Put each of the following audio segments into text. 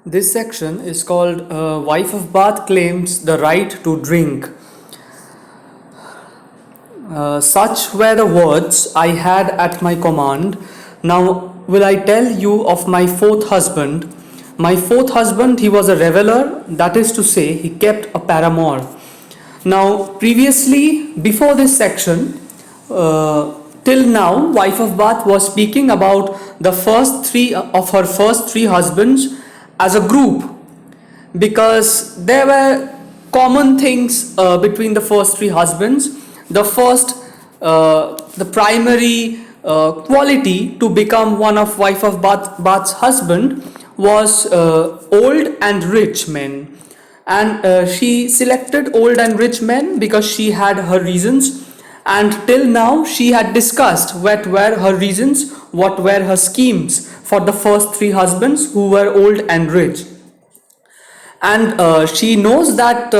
This section is called Wife of Bath Claims the Right to Drink. Such were the words I had at my command. Now will I tell you of my fourth husband. My fourth husband, he was a reveler, that is to say, he kept a paramour. Now, previously, before this section, till now, Wife of Bath was speaking about the first three of her first three husbands as a group, because there were common things between the first three husbands. The first, the primary quality to become one of Wife of Bath's husband was old and rich men, and she selected old and rich men because she had her reasons, and till now she had discussed what were her reasons, what were her schemes for the first three husbands who were old and rich. And she knows that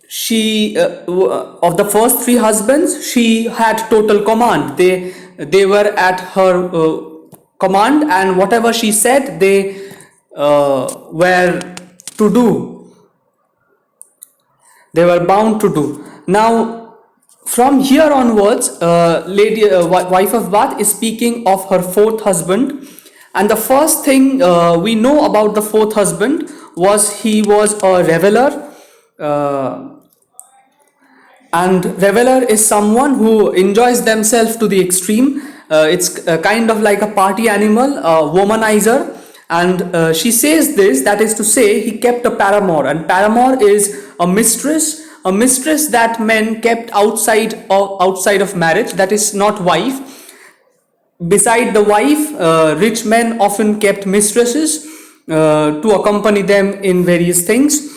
she of the first three husbands she had total command. They were at her command, and whatever she said they were to do, they were bound to do. Now from here onwards, Wife of Bath is speaking of her fourth husband, and the first thing we know about the fourth husband was he was a reveler. And reveler is someone who enjoys themselves to the extreme. It's kind of like a party animal, a womanizer. And she says this, that is to say, he kept a paramour, and paramour is a mistress that men kept outside of marriage, that is not wife. Beside the wife, rich men often kept mistresses to accompany them in various things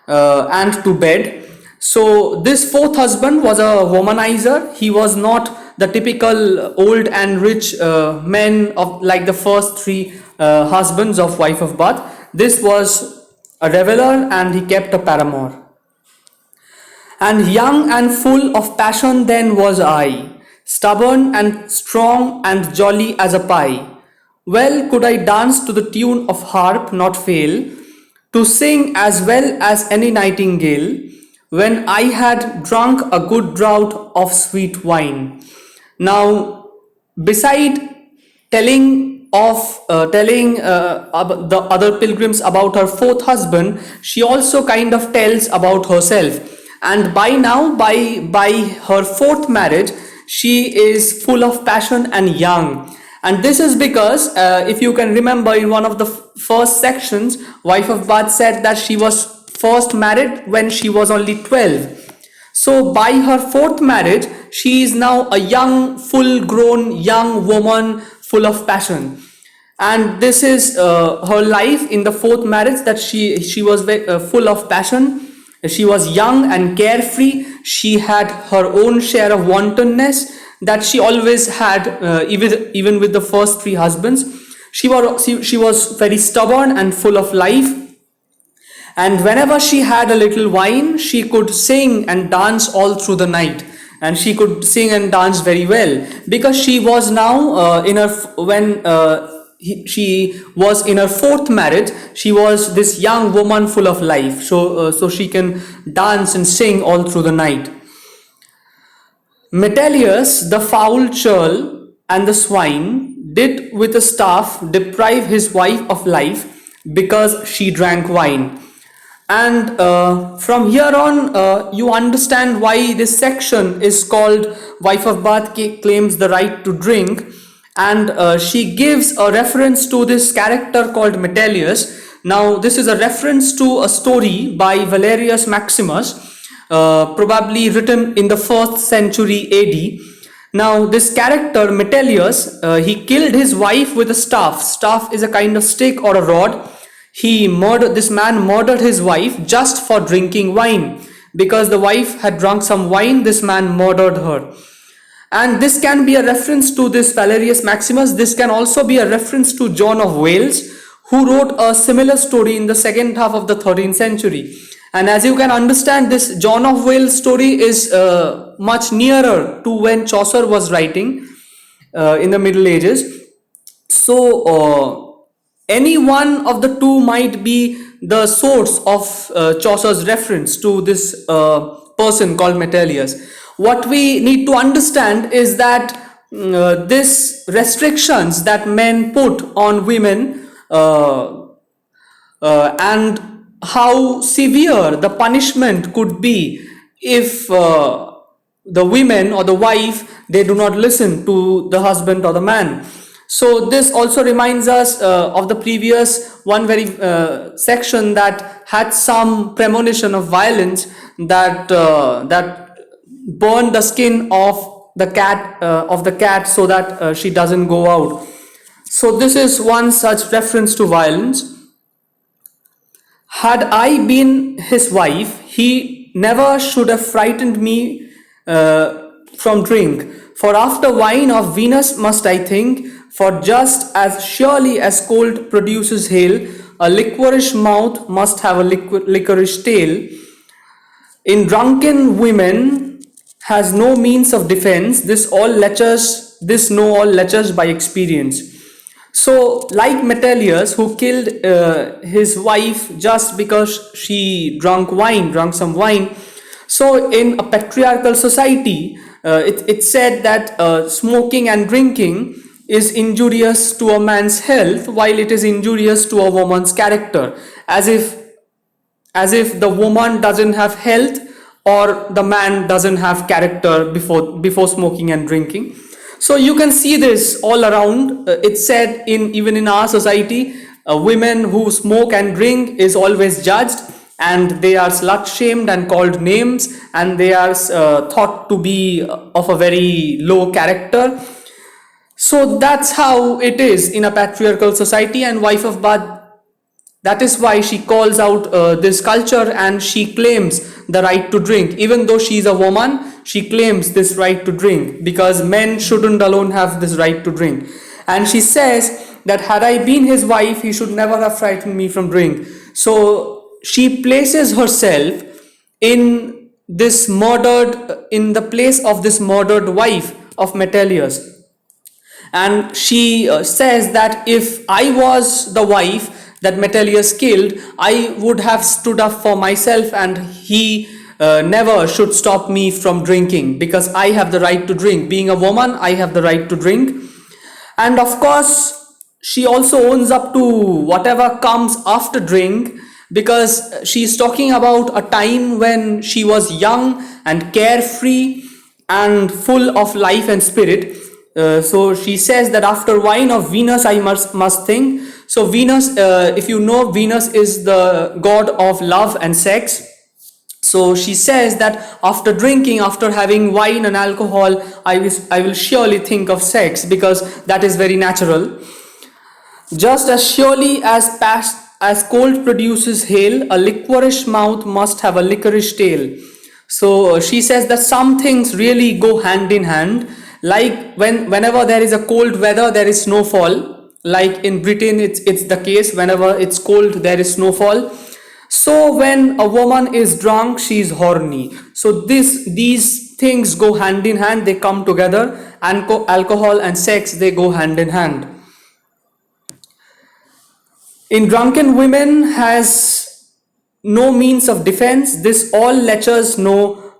and to bed. So this fourth husband was a womanizer. He was not the typical old and rich men of like the first three husbands of Wife of Bath. This was a reveler, and he kept a paramour. And young and full of passion then was I, stubborn and strong and jolly as a pie. Well could I dance to the tune of harp, not fail, to sing as well as any nightingale, when I had drunk a good draught of sweet wine. Now, beside telling the other pilgrims about her fourth husband, she also kind of tells about herself. And by now, by her fourth marriage, she is full of passion and young. And this is because, if you can remember, in one of the first sections, Wife of Bath said that she was first married when she was only 12. So by her fourth marriage, she is now a young, full-grown young woman full of passion. And this is her life in the fourth marriage, that she was full of passion. She was young and carefree. She had her own share of wantonness that she always had, even with the first three husbands. She was very stubborn and full of life. And whenever she had a little wine, she could sing and dance all through the night. And she could sing and dance very well, because she was now she was in her fourth marriage. She was this young woman full of life, so she can dance and sing all through the night. Metellus, the foul churl and the swine, did with a staff deprive his wife of life, because she drank wine. And from here on, you understand why this section is called Wife of Bath Claims the Right to Drink. And she gives a reference to this character called Metellus. Now, this is a reference to a story by Valerius Maximus, probably written in the 1st century AD. Now, this character Metellus, he killed his wife with a staff. Staff is a kind of stick or a rod. This man murdered his wife just for drinking wine. Because the wife had drunk some wine, this man murdered her. And this can be a reference to this Valerius Maximus. This can also be a reference to John of Wales, who wrote a similar story in the second half of the 13th century. And as you can understand, this John of Wales story is much nearer to when Chaucer was writing in the Middle Ages. So any one of the two might be the source of Chaucer's reference to this person called Metellus. What we need to understand is that this restrictions that men put on women, and how severe the punishment could be if the women or the wife, they do not listen to the husband or the man. So this also reminds us of the previous one very section that had some premonition of violence, that that burned the skin of the cat so that she doesn't go out. So this is one such reference to violence. Had I been his wife, he never should have frightened me from drink. For after wine of Venus must I think, for just as surely as cold produces hail, a liquorish mouth must have a liquorish tail. In drunken women has no means of defense. This know all lectures by experience. So, like Metellus, who killed his wife just because she drank some wine. So, in a patriarchal society, it's said that smoking and drinking is injurious to a man's health, while it is injurious to a woman's character, as if the woman doesn't have health or the man doesn't have character before smoking and drinking. So you can see this all around. It's said even in our society, women who smoke and drink is always judged, and they are slut shamed and called names, and they are thought to be of a very low character. So that's how it is in a patriarchal society. And wife of Bath, that is why she calls out this culture, and she claims the right to drink. Even though she is a woman, she claims this right to drink, because men shouldn't alone have this right to drink. And she says that had I been his wife, he should never have frightened me from drink. So she places herself in the place of this murdered wife of Metellus. And she says that if I was the wife that Metellus killed, I would have stood up for myself, and he never should stop me from drinking, because I have the right to drink. Being a woman, I have the right to drink. And of course, she also owns up to whatever comes after drink, because she's talking about a time when she was young and carefree and full of life and spirit. So she says that after wine of Venus I must think. So Venus, if you know, Venus is the god of love and sex. So she says that after drinking, after having wine and alcohol, I will surely think of sex, because that is very natural. Just as surely as cold produces hail, a liquorish mouth must have a licorice tail. So she says that some things really go hand in hand. Like whenever there is a cold weather, there is snowfall. Like in Britain, it's the case. Whenever it's cold, there is snowfall. So when a woman is drunk, she is horny. So these things go hand in hand. They come together. And alcohol and sex, they go hand in hand. In drunken women has no means of defense. This all lectures know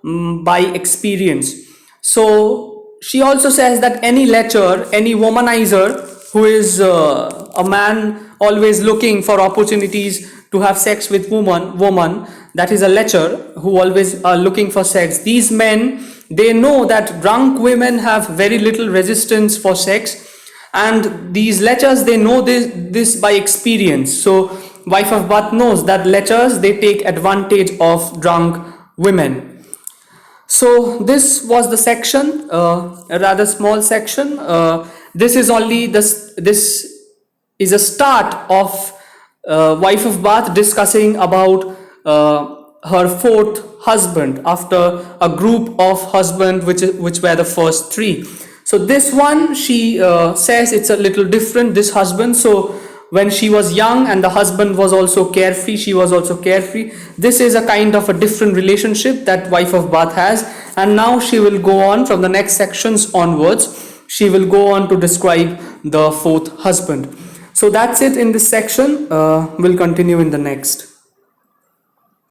by experience. So she also says that any lecher, any womanizer who is a man always looking for opportunities to have sex with woman, that is a lecher who always are looking for sex. These men, they know that drunk women have very little resistance for sex, and these lechers, they know this by experience. So wife of Bath knows that lechers, they take advantage of drunk women. So this was the section, a rather small section. This is a start of wife of Bath discussing about her fourth husband after a group of husbands which were the first three. So this one, she says it's a little different, this husband. So when she was young and the husband was also carefree, she was also carefree. This is a kind of a different relationship that wife of Bath has. And now she will go on from the next sections onwards. She will go on to describe the fourth husband. So that's it in this section. We'll continue in the next.